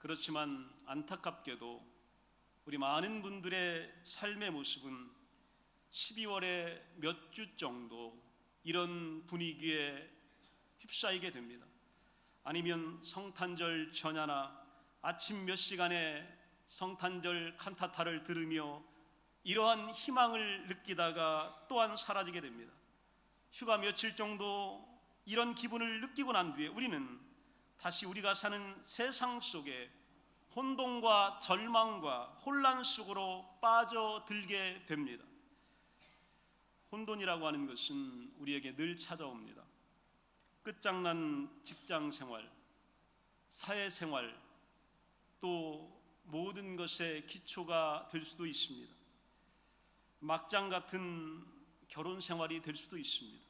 그렇지만 안타깝게도 우리 많은 분들의 삶의 모습은 12월에 몇 주 정도 이런 분위기에 휩싸이게 됩니다. 아니면 성탄절 전야나 아침 몇 시간에 성탄절 칸타타를 들으며 이러한 희망을 느끼다가 또한 사라지게 됩니다. 휴가 며칠 정도 이런 기분을 느끼고 난 뒤에 우리는 다시 우리가 사는 세상 속에 혼돈과 절망과 혼란 속으로 빠져들게 됩니다. 혼돈이라고 하는 것은 우리에게 늘 찾아옵니다. 끝장난 직장 생활, 사회 생활, 또 모든 것의 기초가 될 수도 있습니다. 막장 같은 결혼 생활이 될 수도 있습니다.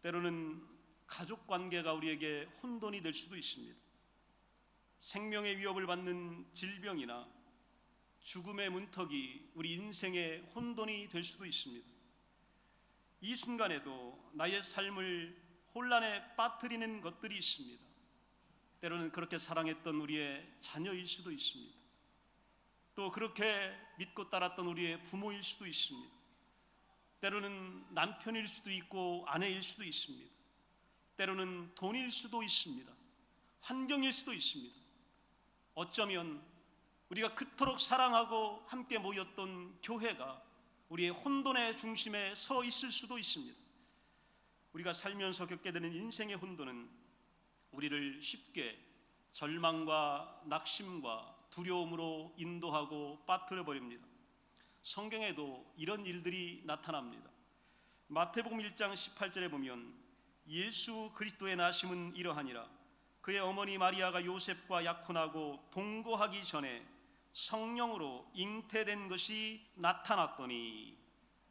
때로는 가족 관계가 우리에게 혼돈이 될 수도 있습니다. 생명의 위협을 받는 질병이나 죽음의 문턱이 우리 인생의 혼돈이 될 수도 있습니다. 이 순간에도 나의 삶을 혼란에 빠뜨리는 것들이 있습니다. 때로는 그렇게 사랑했던 우리의 자녀일 수도 있습니다. 또 그렇게 믿고 따랐던 우리의 부모일 수도 있습니다. 때로는 남편일 수도 있고 아내일 수도 있습니다. 때로는 돈일 수도 있습니다. 환경일 수도 있습니다. 어쩌면 우리가 그토록 사랑하고 함께 모였던 교회가 우리의 혼돈의 중심에 서 있을 수도 있습니다. 우리가 살면서 겪게 되는 인생의 혼돈은 우리를 쉽게 절망과 낙심과 두려움으로 인도하고 빠뜨려 버립니다. 성경에도 이런 일들이 나타납니다. 마태복음 1장 18절에 보면 예수 그리스도의 나심은 이러하니라. 그의 어머니 마리아가 요셉과 약혼하고 동거하기 전에 성령으로 잉태된 것이 나타났더니.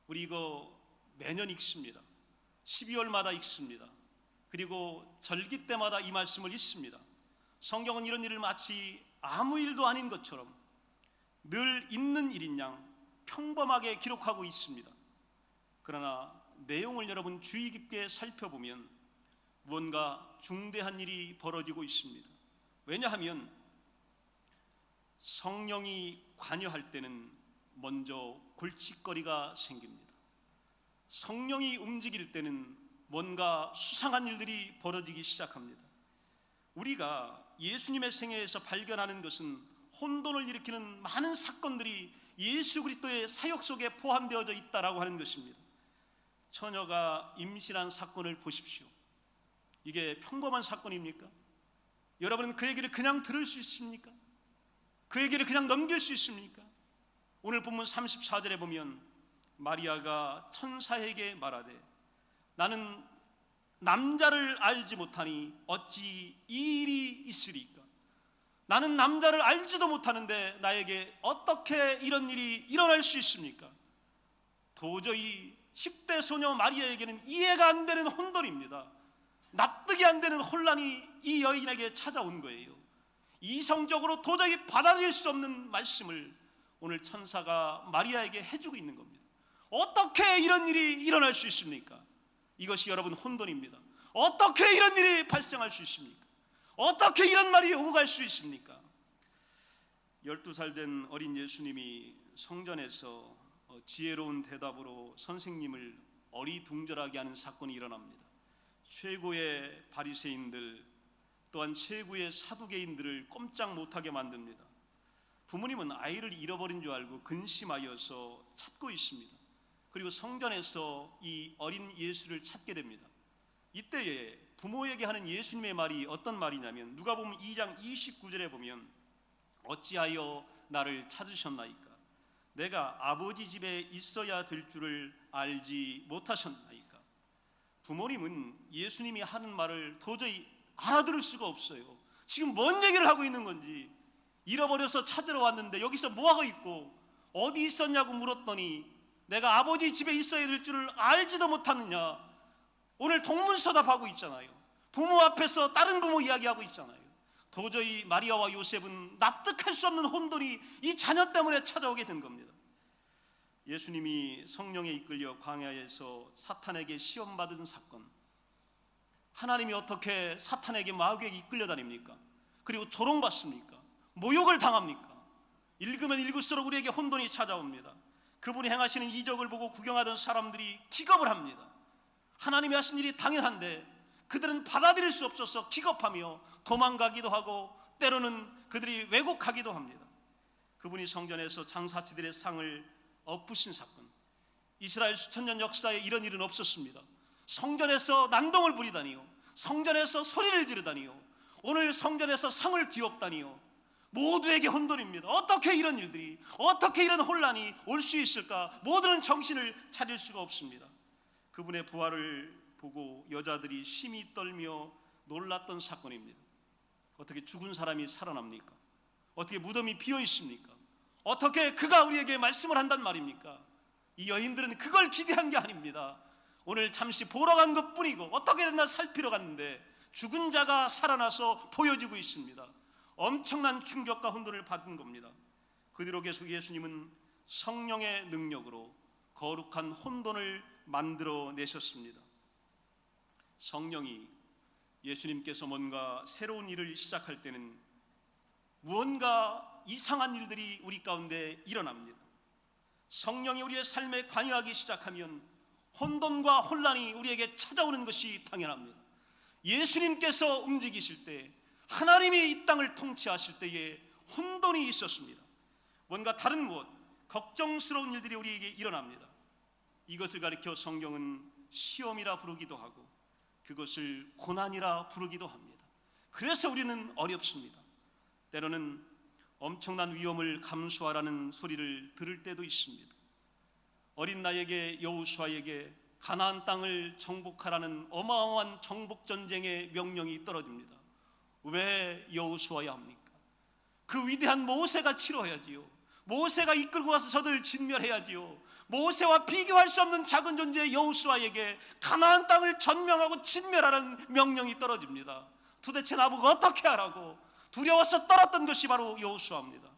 우리 이거 매년 읽습니다. 12월마다 읽습니다. 그리고 절기 때마다 이 말씀을 읽습니다. 성경은 이런 일을 마치 아무 일도 아닌 것처럼 늘 있는 일인 양 평범하게 기록하고 있습니다. 그러나 내용을 여러분 주의 깊게 살펴보면 무언가 중대한 일이 벌어지고 있습니다. 왜냐하면 성령이 관여할 때는 먼저 골칫거리가 생깁니다. 성령이 움직일 때는 뭔가 수상한 일들이 벌어지기 시작합니다. 우리가 예수님의 생애에서 발견하는 것은 혼돈을 일으키는 많은 사건들이 예수 그리스도의 사역 속에 포함되어져 있다라고 하는 것입니다. 처녀가 임신한 사건을 보십시오. 이게 평범한 사건입니까? 여러분은 그 얘기를 그냥 들을 수 있습니까? 그 얘기를 그냥 넘길 수 있습니까? 오늘 본문 34절에 보면 마리아가 천사에게 말하되 나는 남자를 알지 못하니 어찌 이 일이 있으리까? 나는 남자를 알지도 못하는데 나에게 어떻게 이런 일이 일어날 수 있습니까? 도저히 10대 소녀 마리아에게는 이해가 안 되는 혼돈입니다. 납득이 안 되는 혼란이 이 여인에게 찾아온 거예요. 이성적으로 도저히 받아들일 수 없는 말씀을 오늘 천사가 마리아에게 해주고 있는 겁니다. 어떻게 이런 일이 일어날 수 있습니까? 이것이 여러분 혼돈입니다. 어떻게 이런 일이 발생할 수 있습니까? 어떻게 이런 말이 오고 갈 수 있습니까? 12살 된 어린 예수님이 성전에서 지혜로운 대답으로 선생님을 어리둥절하게 하는 사건이 일어납니다. 최고의 바리새인들 또한 최고의 사두개인들을 꼼짝 못하게 만듭니다. 부모님은 아이를 잃어버린 줄 알고 근심하여서 찾고 있습니다. 그리고 성전에서 이 어린 예수를 찾게 됩니다. 이때에 부모에게 하는 예수님의 말이 어떤 말이냐면 누가복음 2장 29절에 보면 어찌하여 나를 찾으셨나이까? 내가 아버지 집에 있어야 될 줄을 알지 못하셨나이까? 부모님은 예수님이 하는 말을 도저히 알아들을 수가 없어요. 지금 뭔 얘기를 하고 있는 건지. 잃어버려서 찾으러 왔는데 여기서 뭐하고 있고 어디 있었냐고 물었더니 내가 아버지 집에 있어야 될 줄을 알지도 못하느냐. 오늘 동문서답하고 있잖아요. 부모 앞에서 다른 부모 이야기하고 있잖아요. 도저히 마리아와 요셉은 납득할 수 없는 혼돈이 이 자녀 때문에 찾아오게 된 겁니다. 예수님이 성령에 이끌려 광야에서 사탄에게 시험받은 사건. 하나님이 어떻게 사탄에게 마귀에게 이끌려 다닙니까? 그리고 조롱받습니까? 모욕을 당합니까? 읽으면 읽을수록 우리에게 혼돈이 찾아옵니다. 그분이 행하시는 이적을 보고 구경하던 사람들이 기겁을 합니다. 하나님이 하신 일이 당연한데 그들은 받아들일 수 없어서 기겁하며 도망가기도 하고 때로는 그들이 왜곡하기도 합니다. 그분이 성전에서 장사치들의 상을 엎으신 사건, 이스라엘 수천 년 역사에 이런 일은 없었습니다. 성전에서 난동을 부리다니요, 성전에서 소리를 지르다니요, 오늘 성전에서 상을 뒤엎다니요, 모두에게 혼돈입니다. 어떻게 이런 일들이, 어떻게 이런 혼란이 올 수 있을까? 모두는 정신을 차릴 수가 없습니다. 그분의 부활을 보고 여자들이 심히 떨며 놀랐던 사건입니다. 어떻게 죽은 사람이 살아납니까? 어떻게 무덤이 비어 있습니까? 어떻게 그가 우리에게 말씀을 한단 말입니까? 이 여인들은 그걸 기대한 게 아닙니다. 오늘 잠시 보러 간 것뿐이고 어떻게 됐나 살피러 갔는데 죽은 자가 살아나서 보여지고 있습니다. 엄청난 충격과 혼돈을 받은 겁니다. 그 뒤로 계속 예수님은 성령의 능력으로 거룩한 혼돈을 만들어내셨습니다. 성령이 예수님께서 뭔가 새로운 일을 시작할 때는 무언가 이상한 일들이 우리 가운데 일어납니다. 성령이 우리의 삶에 관여하기 시작하면 혼돈과 혼란이 우리에게 찾아오는 것이 당연합니다. 예수님께서 움직이실 때, 하나님이 이 땅을 통치하실 때에 혼돈이 있었습니다. 뭔가 다른 무엇, 걱정스러운 일들이 우리에게 일어납니다. 이것을 가리켜 성경은 시험이라 부르기도 하고 그것을 고난이라 부르기도 합니다. 그래서 우리는 어렵습니다. 때로는 엄청난 위험을 감수하라는 소리를 들을 때도 있습니다. 어린 나이에게 여호수아에게 가나안 땅을 정복하라는 어마어마한 정복 전쟁의 명령이 떨어집니다. 왜 여호수아야 합니까? 그 위대한 모세가 치러야지요. 모세가 이끌고 가서 저들을 진멸해야지요. 모세와 비교할 수 없는 작은 존재 여호수아에게 가나안 땅을 전명하고 진멸하라는 명령이 떨어집니다. 도대체 나보고 어떻게 하라고 두려워서 떨었던 것이 바로 여호수아입니다.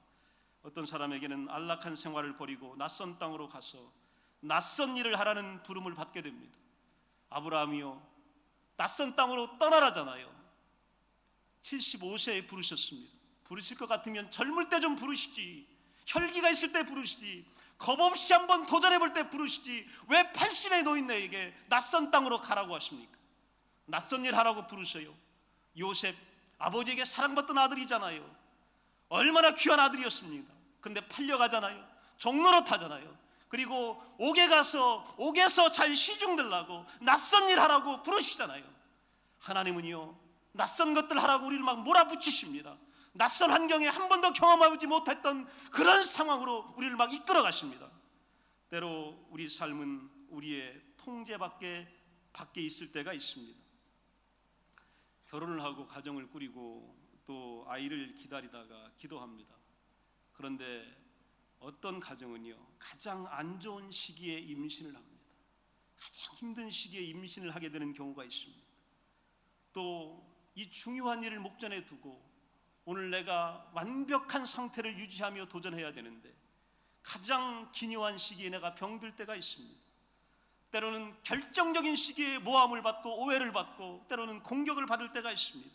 어떤 사람에게는 안락한 생활을 버리고 낯선 땅으로 가서 낯선 일을 하라는 부름을 받게 됩니다. 아브라함이요, 낯선 땅으로 떠나라잖아요. 75세에 부르셨습니다. 부르실 것 같으면 젊을 때 좀 부르시지, 혈기가 있을 때 부르시지, 겁없이 한번 도전해볼 때 부르시지, 왜 80의 노인네에게 낯선 땅으로 가라고 하십니까? 낯선 일 하라고 부르셔요. 요셉, 아버지에게 사랑받던 아들이잖아요. 얼마나 귀한 아들이었습니다. 그런데 팔려가잖아요. 종노릇하잖아요. 그리고 옥에 가서 옥에서 잘 시중들라고 낯선 일 하라고 부르시잖아요. 하나님은요, 낯선 것들 하라고 우리를 막 몰아붙이십니다. 낯선 환경에 한 번도 경험하지 못했던 그런 상황으로 우리를 막 이끌어 가십니다. 때로 우리 삶은 우리의 통제 밖에 있을 때가 있습니다. 결혼을 하고 가정을 꾸리고 또 아이를 기다리다가 기도합니다. 그런데 어떤 가정은요, 가장 안 좋은 시기에 임신을 합니다. 가장 힘든 시기에 임신을 하게 되는 경우가 있습니다. 또 이 중요한 일을 목전에 두고 오늘 내가 완벽한 상태를 유지하며 도전해야 되는데 가장 기묘한 시기에 내가 병들 때가 있습니다. 때로는 결정적인 시기에 모함을 받고 오해를 받고 때로는 공격을 받을 때가 있습니다.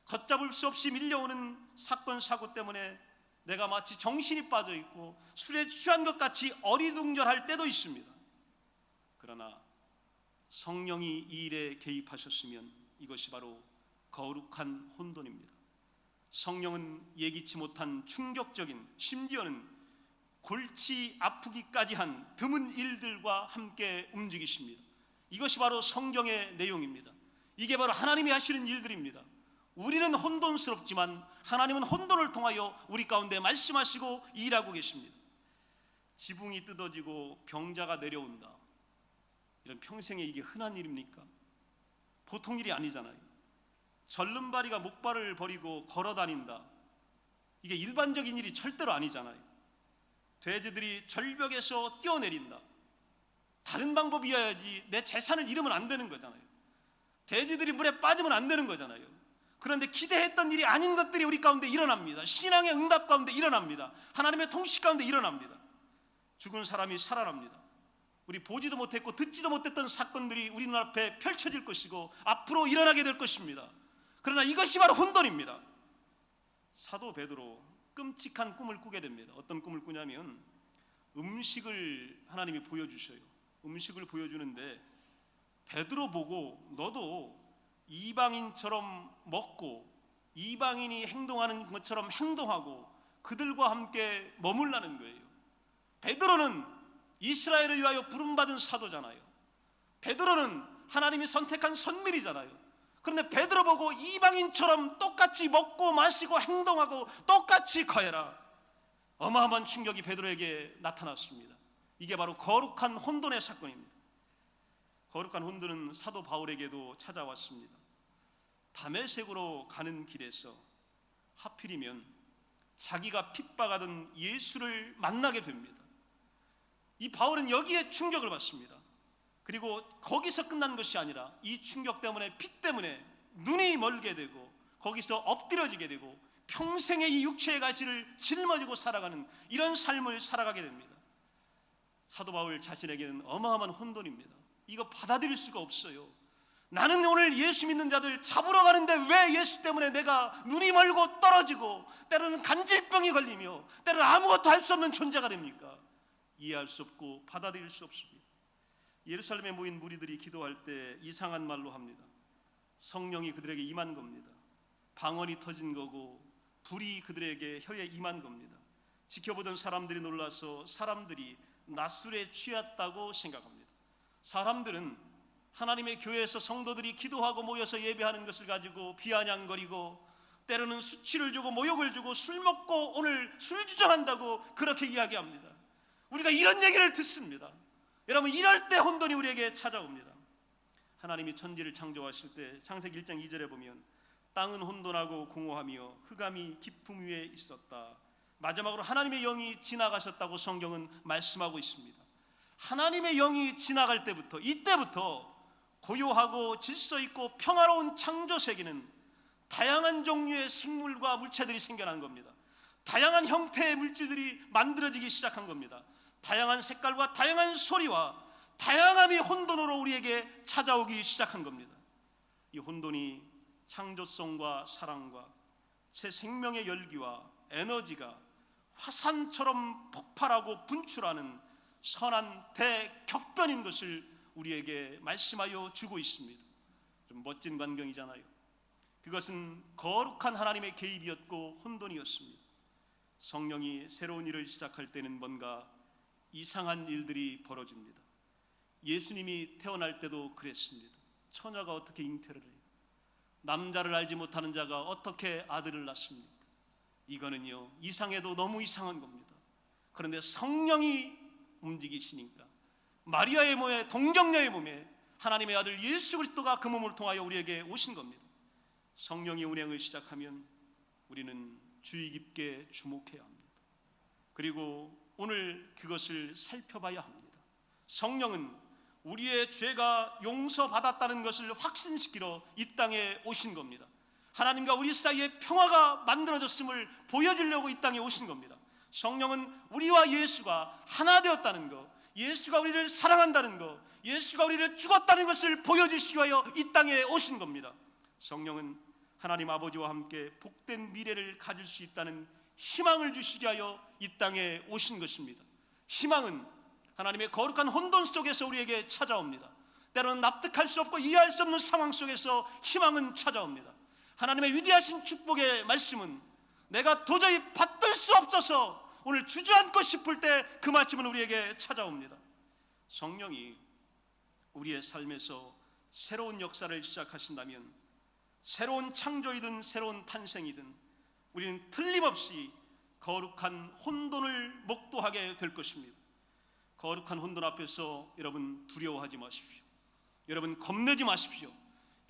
걷잡을 수 없이 밀려오는 사건 사고 때문에 내가 마치 정신이 빠져 있고 술에 취한 것 같이 어리둥절할 때도 있습니다. 그러나 성령이 이 일에 개입하셨으면 이것이 바로 거룩한 혼돈입니다. 성령은 예기치 못한 충격적인, 심지어는 골치 아프기까지 한 드문 일들과 함께 움직이십니다. 이것이 바로 성경의 내용입니다. 이게 바로 하나님이 하시는 일들입니다. 우리는 혼돈스럽지만 하나님은 혼돈을 통하여 우리 가운데 말씀하시고 일하고 계십니다. 지붕이 뜯어지고 병자가 내려온다, 이런 평생에 이게 흔한 일입니까? 보통 일이 아니잖아요. 절름발이가 목발을 버리고 걸어다닌다, 이게 일반적인 일이 절대로 아니잖아요. 돼지들이 절벽에서 뛰어내린다, 다른 방법이어야지 내 재산을 잃으면 안 되는 거잖아요. 돼지들이 물에 빠지면 안 되는 거잖아요. 그런데 기대했던 일이 아닌 것들이 우리 가운데 일어납니다. 신앙의 응답 가운데 일어납니다. 하나님의 통치 가운데 일어납니다. 죽은 사람이 살아납니다. 우리 보지도 못했고 듣지도 못했던 사건들이 우리 눈앞에 펼쳐질 것이고 앞으로 일어나게 될 것입니다. 그러나 이것이 바로 혼돈입니다. 사도 베드로 끔찍한 꿈을 꾸게 됩니다. 어떤 꿈을 꾸냐면 음식을 하나님이 보여주셔요. 음식을 보여주는데 베드로 보고 너도 이방인처럼 먹고 이방인이 행동하는 것처럼 행동하고 그들과 함께 머물라는 거예요. 베드로는 이스라엘을 위하여 부름받은 사도잖아요. 베드로는 하나님이 선택한 선민이잖아요. 그런데 베드로 보고 이방인처럼 똑같이 먹고 마시고 행동하고 똑같이 거해라. 어마어마한 충격이 베드로에게 나타났습니다. 이게 바로 거룩한 혼돈의 사건입니다. 거룩한 혼돈은 사도 바울에게도 찾아왔습니다. 다메섹으로 가는 길에서 하필이면 자기가 핍박하던 예수를 만나게 됩니다. 이 바울은 여기에 충격을 받습니다. 그리고 거기서 끝난 것이 아니라 이 충격 때문에 피 때문에 눈이 멀게 되고 거기서 엎드려지게 되고 평생의 이 육체의 가치를 짊어지고 살아가는 이런 삶을 살아가게 됩니다. 사도 바울 자신에게는 어마어마한 혼돈입니다. 이거 받아들일 수가 없어요. 나는 오늘 예수 믿는 자들 잡으러 가는데 왜 예수 때문에 내가 눈이 멀고 떨어지고 때로는 간질병이 걸리며 때로는 아무것도 할 수 없는 존재가 됩니까? 이해할 수 없고 받아들일 수 없습니다. 예루살렘에 모인 무리들이 기도할 때 이상한 말로 합니다. 성령이 그들에게 임한 겁니다. 방언이 터진 거고 불이 그들에게 혀에 임한 겁니다. 지켜보던 사람들이 놀라서 사람들이 낮술에 취했다고 생각합니다. 사람들은 하나님의 교회에서 성도들이 기도하고 모여서 예배하는 것을 가지고 비아냥거리고 때로는 수치를 주고 모욕을 주고 술 먹고 오늘 술 주정한다고 그렇게 이야기합니다. 우리가 이런 얘기를 듣습니다. 여러분, 이럴 때 혼돈이 우리에게 찾아옵니다. 하나님이 천지를 창조하실 때 창세기 1장 2절에 보면 땅은 혼돈하고 공허하며 흑암이 깊음 위에 있었다. 마지막으로 하나님의 영이 지나가셨다고 성경은 말씀하고 있습니다. 하나님의 영이 지나갈 때부터, 이때부터 고요하고 질서 있고 평화로운 창조 세계는 다양한 종류의 생물과 물체들이 생겨난 겁니다. 다양한 형태의 물질들이 만들어지기 시작한 겁니다. 다양한 색깔과 다양한 소리와 다양함이 혼돈으로 우리에게 찾아오기 시작한 겁니다. 이 혼돈이 창조성과 사랑과 새 생명의 열기와 에너지가 화산처럼 폭발하고 분출하는 선한 대격변인 것을 우리에게 말씀하여 주고 있습니다. 좀 멋진 광경이잖아요. 그것은 거룩한 하나님의 개입이었고 혼돈이었습니다. 성령이 새로운 일을 시작할 때는 뭔가 이상한 일들이 벌어집니다. 예수님이 태어날 때도 그랬습니다. 처녀가 어떻게 잉태를 해요? 남자를 알지 못하는 자가 어떻게 아들을 낳습니까? 이거는요, 이상해도 너무 이상한 겁니다. 그런데 성령이 움직이시니까 마리아의 몸에, 동정녀의 몸에 하나님의 아들 예수 그리스도가 그 몸을 통하여 우리에게 오신 겁니다. 성령이 운행을 시작하면 우리는 주의 깊게 주목해야 합니다. 그리고 오늘 그것을 살펴봐야 합니다. 성령은 우리의 죄가 용서받았다는 것을 확신시키러 이 땅에 오신 겁니다. 하나님과 우리 사이에 평화가 만들어졌음을 보여주려고 이 땅에 오신 겁니다. 성령은 우리와 예수가 하나 되었다는 것, 예수가 우리를 사랑한다는 것, 예수가 우리를 죽었다는 것을 보여주시기 위하여 이 땅에 오신 겁니다. 성령은 하나님 아버지와 함께 복된 미래를 가질 수 있다는 희망을 주시기 위하여 이 땅에 오신 것입니다. 희망은 하나님의 거룩한 혼돈 속에서 우리에게 찾아옵니다. 때로는 납득할 수 없고 이해할 수 없는 상황 속에서 희망은 찾아옵니다. 하나님의 위대하신 축복의 말씀은 내가 도저히 받들 수 없어서 오늘 주저앉고 싶을 때 그 말씀은 우리에게 찾아옵니다. 성령이 우리의 삶에서 새로운 역사를 시작하신다면 새로운 창조이든 새로운 탄생이든 우리는 틀림없이 거룩한 혼돈을 목도하게 될 것입니다. 거룩한 혼돈 앞에서 여러분 두려워하지 마십시오. 여러분 겁내지 마십시오.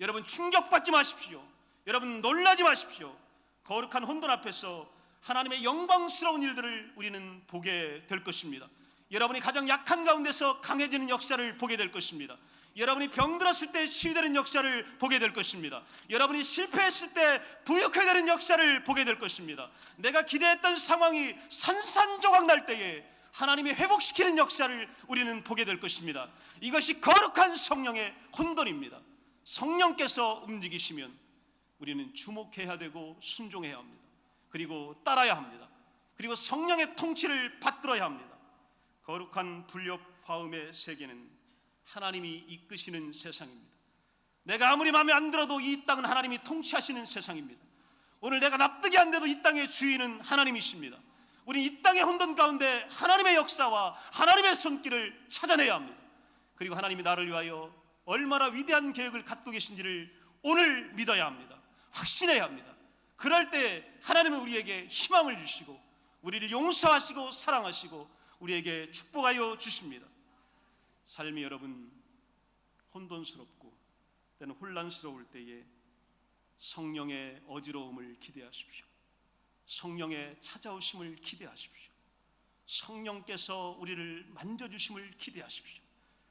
여러분 충격받지 마십시오. 여러분 놀라지 마십시오. 거룩한 혼돈 앞에서 하나님의 영광스러운 일들을 우리는 보게 될 것입니다. 여러분이 가장 약한 가운데서 강해지는 역사를 보게 될 것입니다. 여러분이 병들었을 때 치유되는 역사를 보게 될 것입니다. 여러분이 실패했을 때 부유하게 되는 역사를 보게 될 것입니다. 내가 기대했던 상황이 산산조각 날 때에 하나님이 회복시키는 역사를 우리는 보게 될 것입니다. 이것이 거룩한 성령의 혼돈입니다. 성령께서 움직이시면 우리는 주목해야 되고 순종해야 합니다. 그리고 따라야 합니다. 그리고 성령의 통치를 받들어야 합니다. 거룩한 불협 화음의 세계는 하나님이 이끄시는 세상입니다. 내가 아무리 마음에 안 들어도 이 땅은 하나님이 통치하시는 세상입니다. 오늘 내가 납득이 안 돼도 이 땅의 주인은 하나님이십니다. 우리 이 땅의 혼돈 가운데 하나님의 역사와 하나님의 손길을 찾아내야 합니다. 그리고 하나님이 나를 위하여 얼마나 위대한 계획을 갖고 계신지를 오늘 믿어야 합니다. 확신해야 합니다. 그럴 때 하나님은 우리에게 희망을 주시고 우리를 용서하시고 사랑하시고 우리에게 축복하여 주십니다. 삶이 여러분 혼돈스럽고 때는 혼란스러울 때에 성령의 어지러움을 기대하십시오. 성령의 찾아오심을 기대하십시오. 성령께서 우리를 만져주심을 기대하십시오.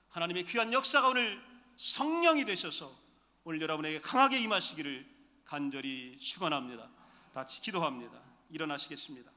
하나님의 귀한 역사가 오늘 성령이 되셔서 오늘 여러분에게 강하게 임하시기를 간절히 축원합니다. 다 같이 기도합니다. 일어나시겠습니다.